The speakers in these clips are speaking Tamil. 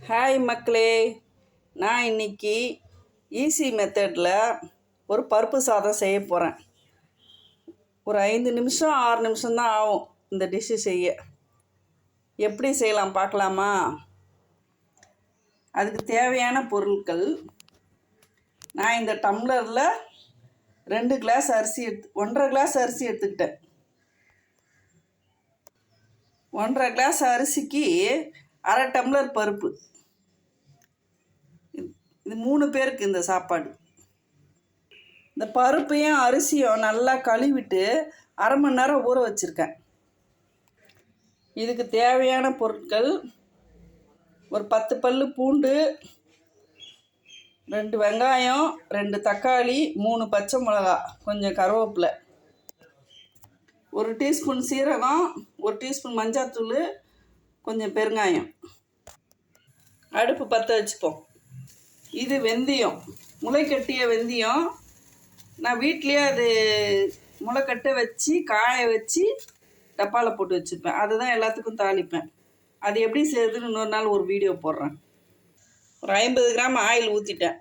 ஹாய் மக்களே, நான் இன்றைக்கி ஈஸி மெத்தடில் ஒரு பருப்பு சாதம் செய்ய போகிறேன். ஒரு 5 நிமிஷம் 6 நிமிஷம்தான் ஆகும் இந்த டிஷ்ஷு செய்ய. எப்படி செய்யலாம் பார்க்கலாமா? அதுக்கு தேவையான பொருட்கள், நான் இந்த டம்ளரில் 2 கிளாஸ் அரிசி 1.5 கிளாஸ் அரிசி எடுத்துக்கிட்டேன். 1.5 கிளாஸ் அரிசிக்கு அரை டம்ளர் பருப்பு. இது 3 பேருக்கு இந்த சாப்பாடு. இந்த பருப்பையும் அரிசியும் நல்லா கழுவிட்டு அரை மணி நேரம் ஊற வச்சுருக்கேன். இதுக்கு தேவையான பொருட்கள், ஒரு 10 பல்லு பூண்டு, 2 வெங்காயம், 2 தக்காளி, 3 பச்சை மிளகா, கொஞ்சம் கருவேப்பிலை, 1 டீஸ்பூன் சீரகம், 1 டீஸ்பூன் மஞ்சள்தூள், கொஞ்சம் பெருங்காயம். அடுப்பு பற்ற வச்சுப்போம். இது வெந்தயம், முளைக்கட்டிய வெந்தயம். நான் வீட்லேயே அது முளைக்கட்டை வச்சு காய வச்சு டப்பாவில் போட்டு வச்சுருப்பேன். அதுதான் எல்லாத்துக்கும் தாளிப்பேன். அது எப்படி செய்யுதுன்னு இன்னொரு நாள் ஒரு வீடியோ போடுறேன். ஒரு 50 கிராம் ஆயில் ஊற்றிட்டேன்.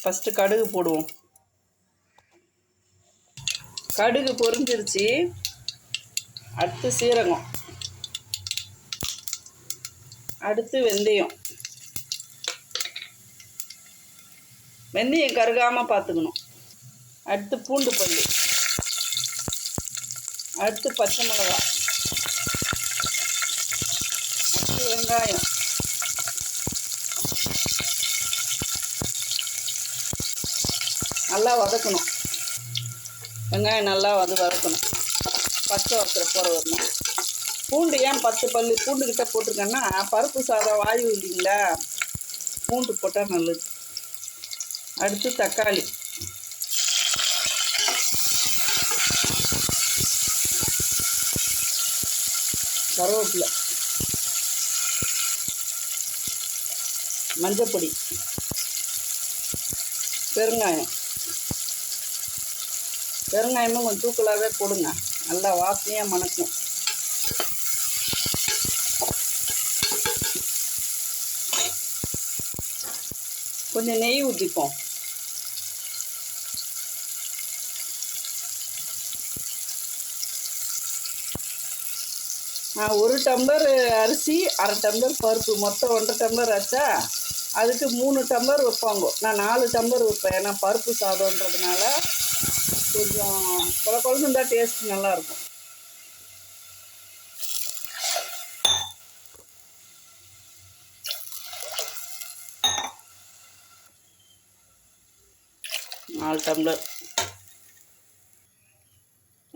ஃபஸ்ட்டு கடுகு போடுவோம். கடுகு பொரிஞ்சிருச்சு. அடுத்து சீரகம், அடுத்து வெந்தயம். வெந்தயம் கருகாமல் பார்த்துக்கணும். அடுத்து பூண்டு பல், அடுத்து பச்சை மிளகா, அடுத்து வெங்காயம், நல்லா வதக்கணும். வெங்காயம் நல்லா வதக்கணும், பச்சை வாசனை போகிற வரணும். பூண்டு ஏன் 10 பல்லு பூண்டுக்கிட்ட போட்டிருக்கேன்னா, பருப்பு சாதம் வாயு இல்லைங்களா, பூண்டு போட்டால் நல்லது. அடுத்து தக்காளி, கருவேப்பிலை, மஞ்சப்பொடி, பெருங்காயம். பெருங்காயமும் கொஞ்சம் தூக்கலாகவே போடுங்க, நல்லா வாசனையாக மணக்கும். கொஞ்சம் நெய் ஊற்றிப்போம். நான் 1 டம்ளர் அரிசி, அரை டம்ளர் பருப்பு, மொத்தம் 1.5 டம்ளர் ஆச்சா. அதுக்கு 3 டம்ளர் வைப்பாங்க. நான் 4 டம்ளர் வைப்பேன். ஏன்னா பருப்பு சாதம்ன்றதுனால கொஞ்சம் குழம்பு இருந்தால் டேஸ்ட் நல்லாயிருக்கும். நாலு டம்ளர்.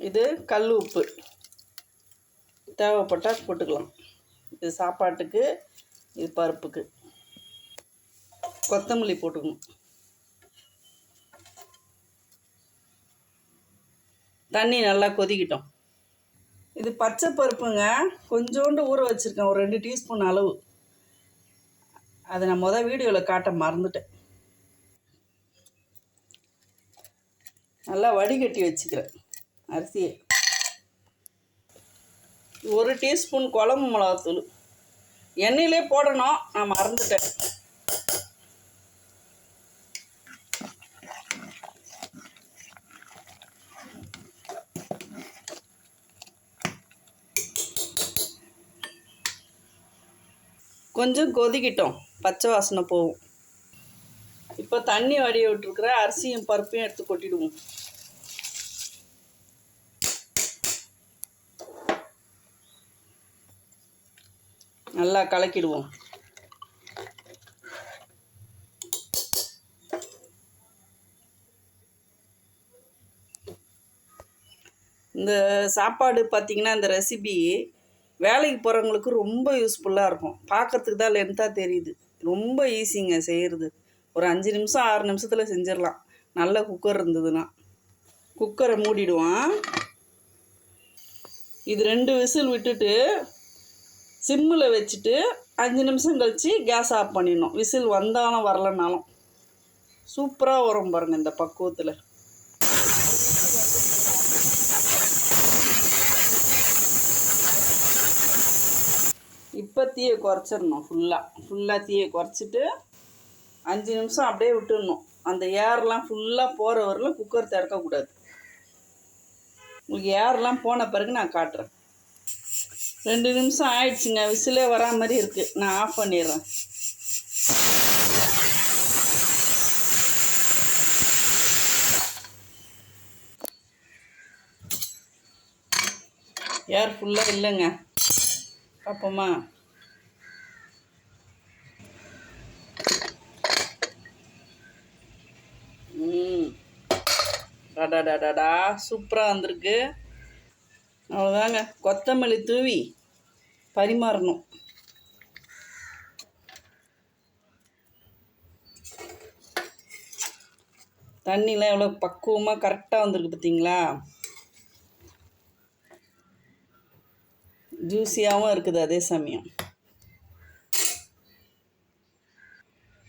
இது கல் உப்பு, தேவைப்பட்டால் போட்டுக்கலாம். இது சாப்பாட்டுக்கு, இது பருப்புக்கு. கொத்தமல்லி போட்டுக்கணும். தண்ணி நல்லா கொதிக்கிட்டோம். இது பச்சை பருப்புங்க, கொஞ்சோண்டு ஊற வச்சுருக்கேன், ஒரு 2 டீஸ்பூன் அளவு. அதை நான் வீடியோவில் காட்ட மறந்துட்டேன். நல்லா வடிகட்டி வச்சுக்கிறேன் அரிசியை. 1 டீஸ்பூன் குழம்பு மிளகாத்தூள் எண்ணெயிலே போடணும், நான் மறந்துட்டேன். கொஞ்சம் கொதிக்கிட்டோம், பச்சை வாசனை போகும். இப்போ தண்ணி வடிய விட்டுருக்குற அரிசியும் பருப்பையும் எடுத்து கொட்டிடுவோம். நல்லா கலக்கிடுவோம். இந்த சாப்பாடு பார்த்திங்கன்னா, இந்த ரெசிபி வேலைக்கு போகிறவங்களுக்கு ரொம்ப யூஸ்ஃபுல்லாக இருக்கும். பார்க்குறதுக்கு தான் லென்த்தாக தெரியுது, ரொம்ப ஈஸிங்க செய்கிறது. ஒரு 5 நிமிஷம் 6 நிமிஷத்தில் செஞ்சிடலாம், நல்ல குக்கர் இருந்ததுன்னா. குக்கரை மூடிடுவோம். இது 2 விசில் விட்டுட்டு சிம்மில் வச்சுட்டு 5 நிமிஷம் கழித்து கேஸ் ஆஃப் பண்ணிடணும். விசில் வந்தாலும் வரலனாலும் சூப்பராக வரும் பாருங்கள் இந்த பக்குவத்தில். இப்போ தீயை குறைச்சிடணும். ஃபுல்லாக தீயை குறைச்சிட்டு 5 நிமிஷம் அப்படியே விட்டுடணும். அந்த ஏர்லாம் ஃபுல்லாக போகிற வரலும் குக்கர் திறக்கக்கூடாது. உங்களுக்கு ஏர்லாம் போன பிறகு நான் காட்டுறேன். 2 நிமிஷம் ஆயிடுச்சுங்க. விசிலே வரா மாதிரி இருக்குது. நான் ஆஃப் பண்ணிடுறேன். ஏர் ஃபுல்லாக இல்லைங்க. பார்ப்போமா? டாடாடாடாடா சூப்பராக வந்திருக்கு. அவ்வளோதாங்க. கொத்தமல்லி தூவி பரிமாறணும். தண்ணிலாம் எவ்வளோ பக்குவமாக கரெக்டாக வந்திருக்கு பார்த்தீங்களா? ஜூஸியாகவும் இருக்குது அதே சமயம்.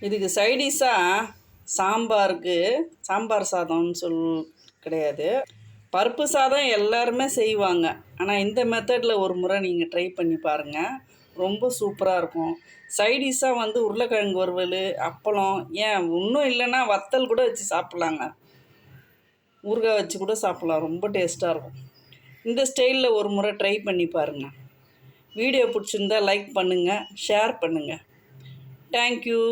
இதுக்கு சைடிஷாக சாம்பார் சாதம்னு கிடையாது. பருப்பு சாதம் எல்லாருமே செய்வாங்க. ஆனால் இந்த மெத்தடில் ஒரு முறை நீங்கள் ட்ரை பண்ணி பாருங்கள். ரொம்ப சூப்பராக இருக்கும். சைடிஷாக வந்து உருளைக்கிழங்கு வறுவல், அப்பளம், ஏன் இன்னும் இல்லைன்னா வத்தல் கூட வச்சு சாப்பிட்லாங்க. ஊறுகாய் வச்சு கூட சாப்பிட்லாம். ரொம்ப டேஸ்ட்டாக இருக்கும். இந்த ஸ்டைலில் ஒரு முறை ட்ரை பண்ணி பாருங்கள். வீடியோ பிடிச்சிருந்தா லைக் பண்ணுங்கள், ஷேர் பண்ணுங்கள். தேங்க்யூ.